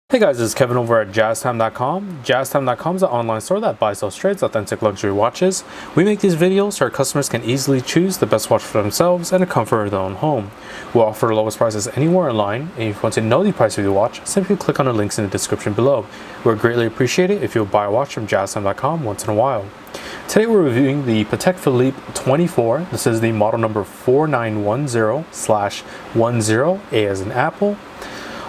Hey guys, it's Kevin over at jazztime.com. Jazztime.com is an online store that buys, sells, trades authentic luxury watches. We make these videos so our customers can easily choose the best watch for themselves and the comfort of their own home. We'll offer the lowest prices anywhere online, and if you want to know the price of your watch, simply click on the links in the description below. We would greatly appreciate it if you'll buy a watch from jazztime.com once in a while. Today we're reviewing the Patek Philippe 24. This is the model number 4910/10, A as in apple.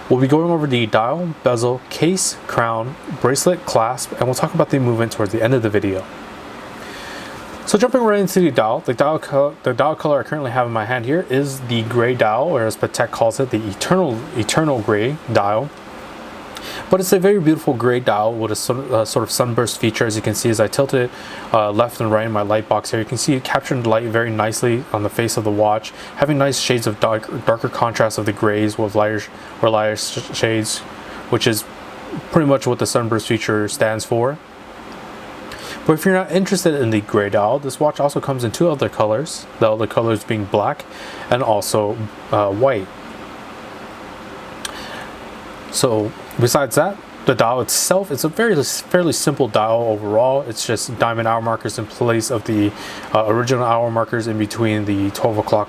We'll be going over the dial, bezel, case, crown, bracelet, clasp, and we'll talk about the movement towards the end of the video. So jumping right into the dial color I currently have in my hand here is the gray dial, or as Patek calls it, the eternal gray dial. But it's a very beautiful gray dial with a sort of sunburst feature. As you can see, as I tilt it left and right in my light box here, you can see it capturing the light very nicely on the face of the watch, having nice shades of darker contrast of the grays with lighter shades, which is pretty much what the sunburst feature stands for. But if you're not interested in the gray dial, this watch also comes in two other colors, the other colors being black and also white. So besides that, the dial itself, it's a fairly simple dial overall. It's just diamond hour markers in place of the original hour markers in between the 12 o'clock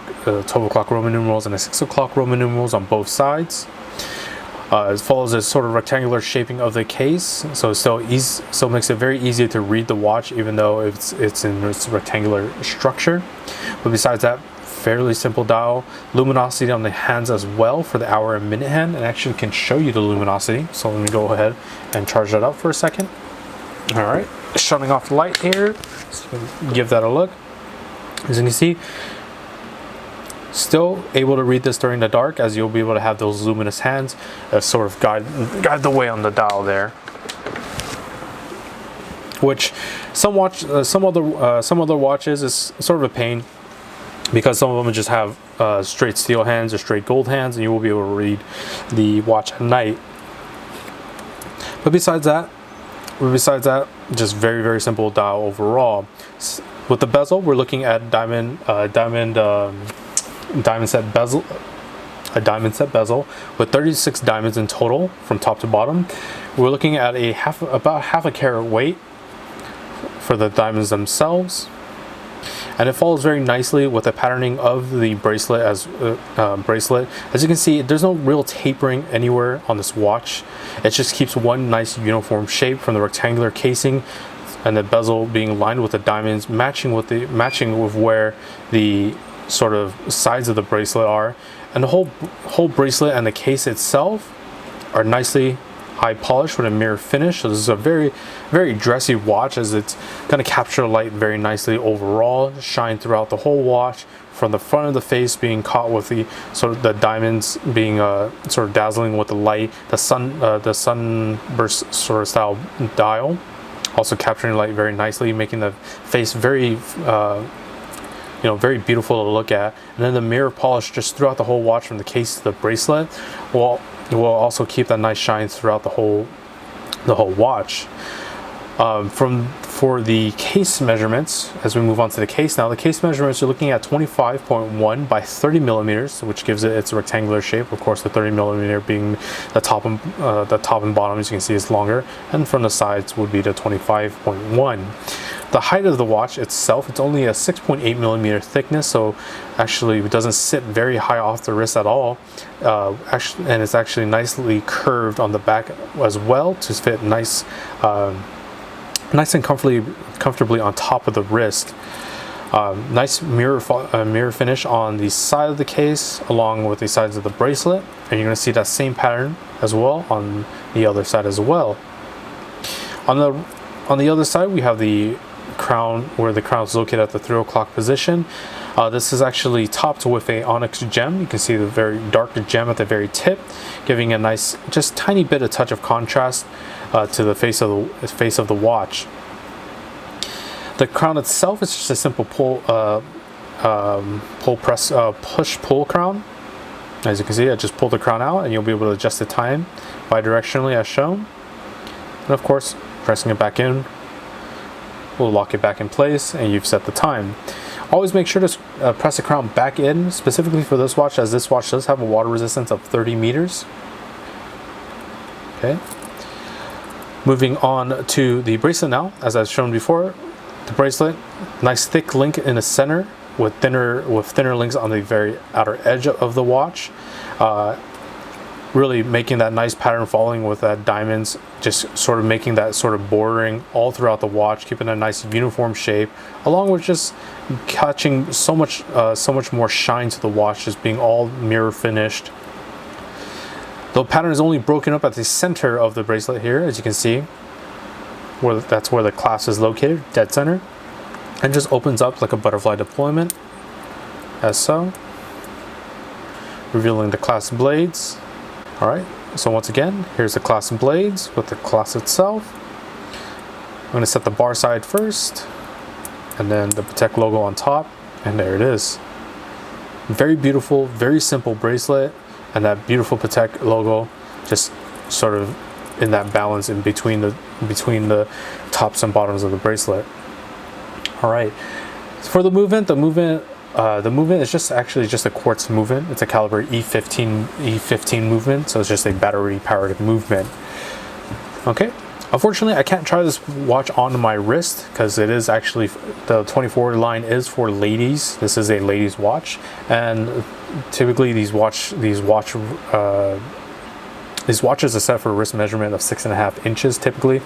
Roman numerals and the 6 o'clock Roman numerals on both sides. It follows a sort of rectangular shaping of the case, so it makes it very easy to read the watch, even though it's in its rectangular structure. But besides that, fairly simple dial. Luminosity on the hands as well for the hour and minute hand, and actually can show you the luminosity. So let me go ahead and charge that up for a second. All right, shutting off the light here, so give that a look. As you can see, still able to read this during the dark, as you'll be able to have those luminous hands sort of guide the way on the dial there. Which some other watches is sort of a pain, because some of them just have straight steel hands or straight gold hands, and you will be able to read the watch at night. But besides that, just very simple dial overall. With the bezel, we're looking at a diamond set bezel with 36 diamonds in total from top to bottom. We're looking at about half a carat weight for the diamonds themselves. And it follows very nicely with the patterning of the bracelet. As you can see, there's no real tapering anywhere on this watch. It just keeps one nice uniform shape from the rectangular casing, and the bezel being lined with the diamonds, matching with where the sort of sides of the bracelet are. And the whole bracelet and the case itself are nicely high polish with a mirror finish. So this is a very dressy watch, as it's going to capture light very nicely overall, shine throughout the whole watch, from the front of the face being caught with the sort of the diamonds being sort of dazzling with the light, the sunburst sort of style dial also capturing light very nicely, making the face very very beautiful to look at. And then the mirror polish just throughout the whole watch, from the case to the bracelet, will also keep that nice shine throughout the whole watch. For the case measurements, as we move on to the case now, the case measurements, you're looking at 25.1 by 30 millimeters, which gives it its rectangular shape. Of course, the 30 millimeter being the top and bottom, as you can see, is longer, and from the sides would be the 25.1. The height of the watch itself, it's only a 6.8 millimeter thickness, so actually it doesn't sit very high off the wrist at all. And it's actually nicely curved on the back as well to fit nice and comfortably on top of the wrist. Nice mirror finish on the side of the case, along with the sides of the bracelet, and you're going to see that same pattern as well on the other side as well. On the other side, we have the crown, where the crown is located at the 3 o'clock position. This is actually topped with a onyx gem. You can see the very dark gem at the very tip, giving a nice, just tiny bit of touch of contrast to the face of the watch. The crown itself is just a simple push-pull crown. As you can see, I just pull the crown out, and you'll be able to adjust the time bidirectionally as shown. And of course, pressing it back in will lock it back in place, and you've set the time. Always make sure to press the crown back in, specifically for this watch, as this watch does have a water resistance of 30 meters. Okay. Moving on to the bracelet now, as I've shown before. The bracelet, nice thick link in the center with thinner links on the very outer edge of the watch. Really making that nice pattern following with that diamonds, just sort of making that sort of bordering all throughout the watch, keeping a nice uniform shape, along with just catching so much more shine to the watch, just being all mirror finished. The pattern is only broken up at the center of the bracelet here, as you can see, that's where the clasp is located, dead center, and just opens up like a butterfly deployment, as so, revealing the clasp blades. All right, so once again, here's the clasp blades with the clasp itself. I'm going to set the bar side first, and then the Patek logo on top, and there it is. Very beautiful, very simple bracelet, and that beautiful Patek logo just sort of in that balance in between the tops and bottoms of the bracelet. All right, for the movement is just actually just a quartz movement. It's a caliber E15 movement, so it's just a battery powered movement. Okay, unfortunately I can't try this watch on my wrist because it is actually, the 24 line is for ladies. This is a ladies watch, and typically these watches are set for a wrist measurement of 6.5 inches typically.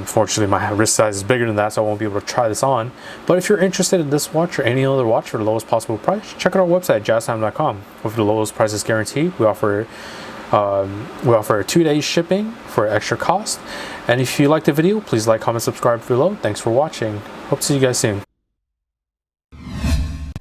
Fortunately, my wrist size is bigger than that, so I won't be able to try this on. But if you're interested in this watch or any other watch for the lowest possible price, check out our website, jazztime.com. With the lowest prices guaranteed, we offer 2-day shipping for extra cost. And if you liked the video, please like, comment, subscribe below. Thanks for watching. Hope to see you guys soon.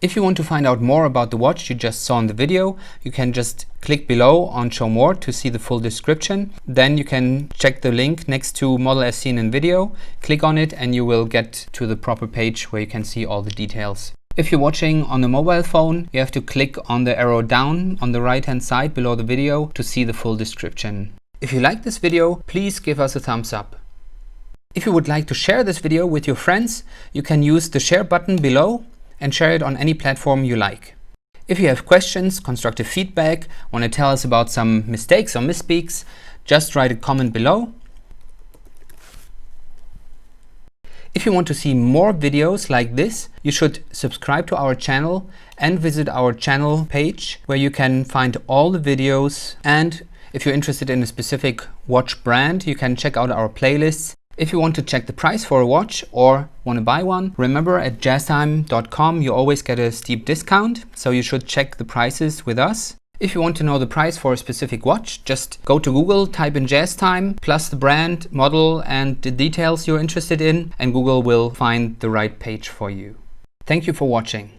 If you want to find out more about the watch you just saw in the video, you can just click below on Show More to see the full description. Then you can check the link next to model as seen in video, click on it, and you will get to the proper page where you can see all the details. If you're watching on a mobile phone, you have to click on the arrow down on the right hand side below the video to see the full description. If you like this video, please give us a thumbs up. If you would like to share this video with your friends, you can use the share button below and share it on any platform you like. If you have questions, constructive feedback, want to tell us about some mistakes or misspeaks, just write a comment below. If you want to see more videos like this, you should subscribe to our channel and visit our channel page where you can find all the videos. And if you're interested in a specific watch brand, you can check out our playlists. If you want to check the price for a watch or want to buy one, remember at jazztime.com you always get a steep discount, so you should check the prices with us. If you want to know the price for a specific watch, just go to Google, type in JazzTime, plus the brand, model, and the details you're interested in, and Google will find the right page for you. Thank you for watching.